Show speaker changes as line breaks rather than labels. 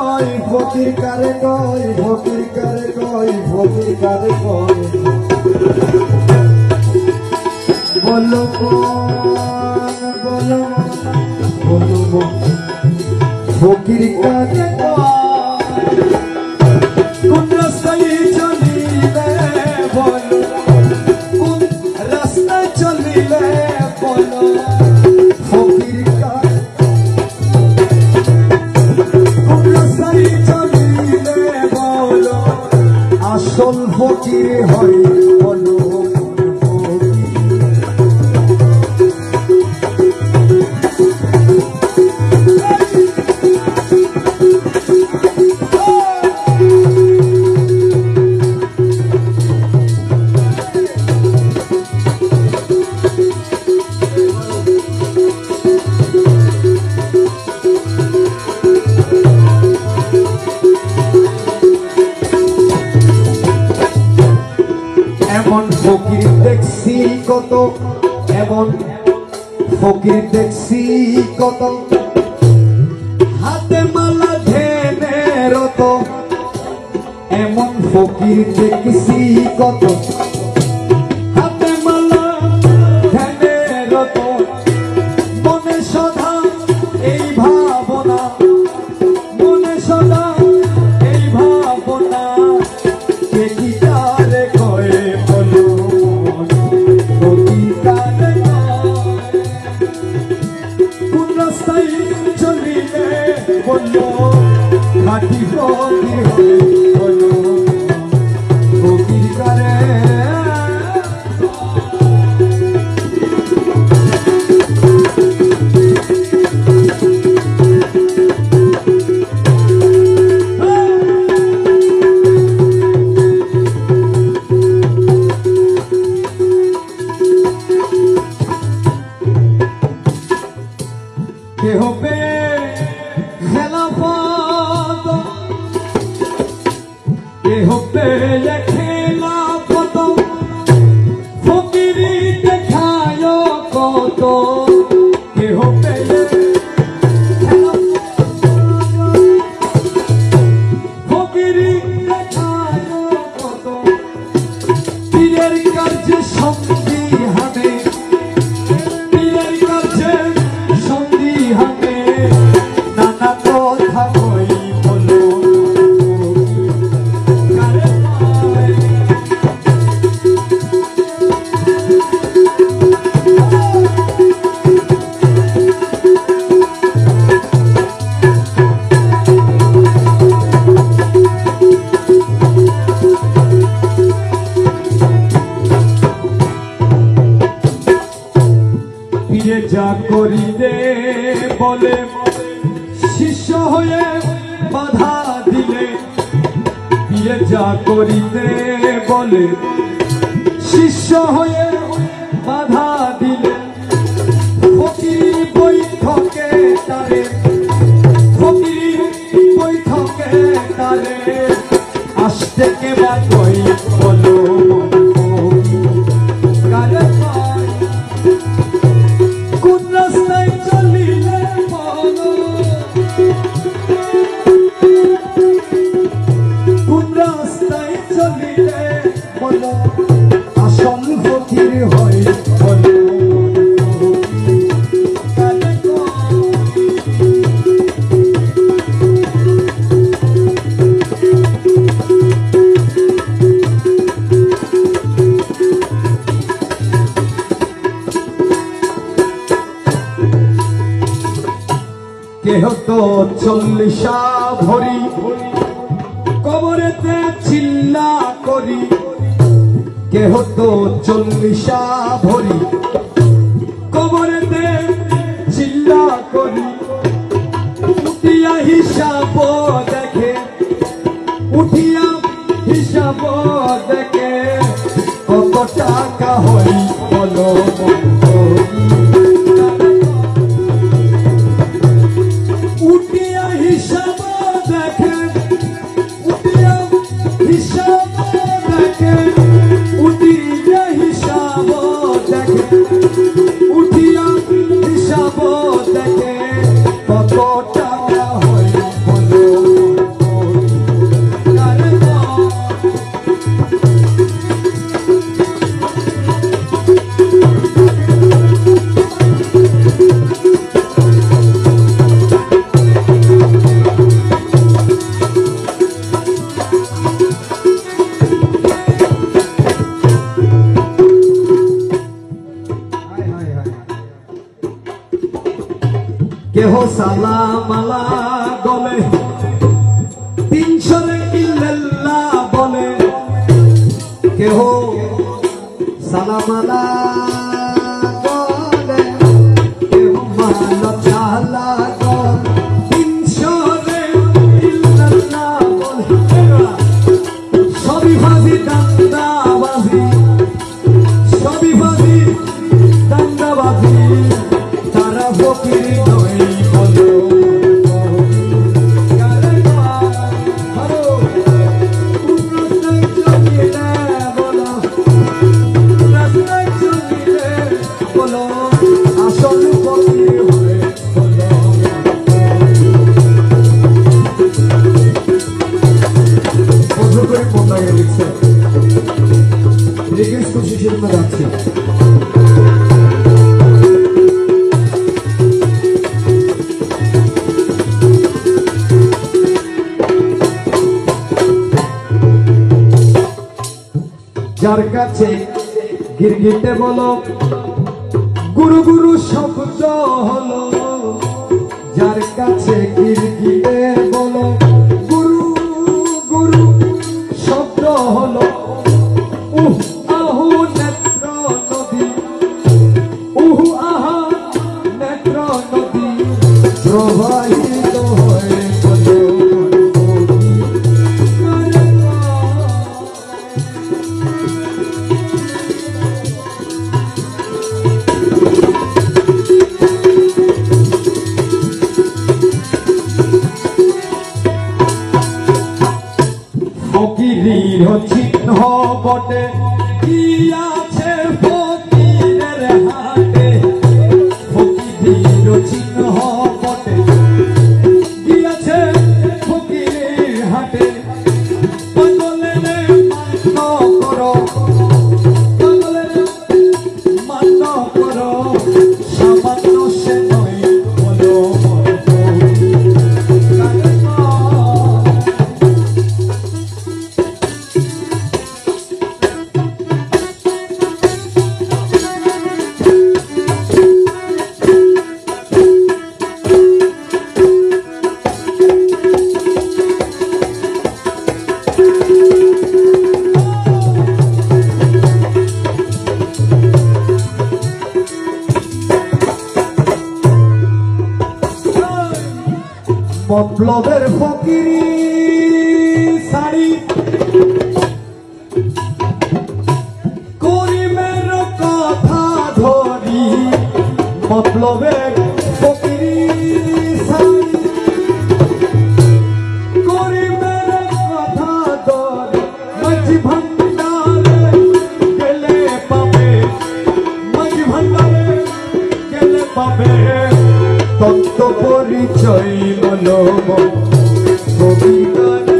কয় ফকির কারে কয় ফকির কারে কয় ফকির কারে কয় বলো বলো বলো ফকির কারে কোন রাস্তায় চলিলে বলো কোন রাস্তায় চলিলে বলো ফকির কারে কোন রাস্তায় চলিলে বলো আসল ফকির হয় বলো ফকির দেখছি কত এমন ফকির দেখছি কত হাতে মালা ধেনের তো এমন ফকির দেখছি কত হাতে মালা ধেনের তো মনে সদা এই ভাবনা মনে সদা এই ভাবনা দেখিটারে কয়ে বলো কোন রাস্তায় চলিলে বলো ঘাটি ফকির বলো ফকির কারে কেহ পে খেলাফত কেহ পে খেলাফত ফকিরি দেখায় কত কেহ পে ফকিরি দেখায় কত পীরের কাছে সঙ্গী হানে পীরের কাছে হাতে নানা কথা কই বলো কারে পীরে যা করি দে বলে শিষ্য হয়ে বাধা দিলে পীরে যা করিতে বলে শিষ্য হয়ে বাধা দিলে ফকির বৈঠকে তারে ফকির বৈঠকে তারে আসতে কে বা কই বলো কারে কোন রাস্তায় চলিলে বলো কোন রাস্তায় চলিলে বলো আসল ফকির হয় বলো কেহ তো 40 ভরি কবরেতে চিল্লা করি কেহ তো 40 ভরি কবরেতে চিল্লা করি উঠিয়া হিসাব দেখে উঠিয়া হিসাব দেখে কত টাকা হই বলো উঠিয়া হিসাব দেখে উঠিয়া হিসাব দেখে উঠিয়া হিসাব দেখে উঠিয়া হিসাব দেখে কত টাকা হয় বলো
সালাম আলা গলে 300 রে ইল্লাল্লাহ বলে কেহ সালাম আলা গলে কেহ মালা চালা গল 300 রে ইল্লাল্লাহ বলে সবই ফাজি দান্দাবাজি সবই ফাজি দান্দাবাজি তারা ফকির নয় বলো আসল ফকির হয়ে বলো করে কোন লাগে লিখছে রিকোয়েস্ট করছি সেজন্য যাচ্ছে যার কাছে গিরগিটে বলো গুরু গুরু শব্দ হলো যার কাছে গিরগিটে বলো গুরু গুরু শব্দ হলো আহু নেত্র নদী আহা নেত্র নদী প্রবাহিত হয়ে বলো ফকিরের চিহ্ন বটে কি আছে ফকিরের হাটে ফকিরের চিহ্ন বটে কি আছে ফকিরের হাটে পাগলেরে মান্য করো পাগলেরে মান্য করো সামান্য সে নয় বলো মতলবের ফকিরি শাড়ি করিমের কথা ধরি মতলবের ফকিরি শাড়ি করিমের কথা ধরি মাঝি ভান্ডারে গেলে পাবে মাঝি ভান্ডারে গেলে পাবে তত্ত্ব পরিচয় বলো কবিতা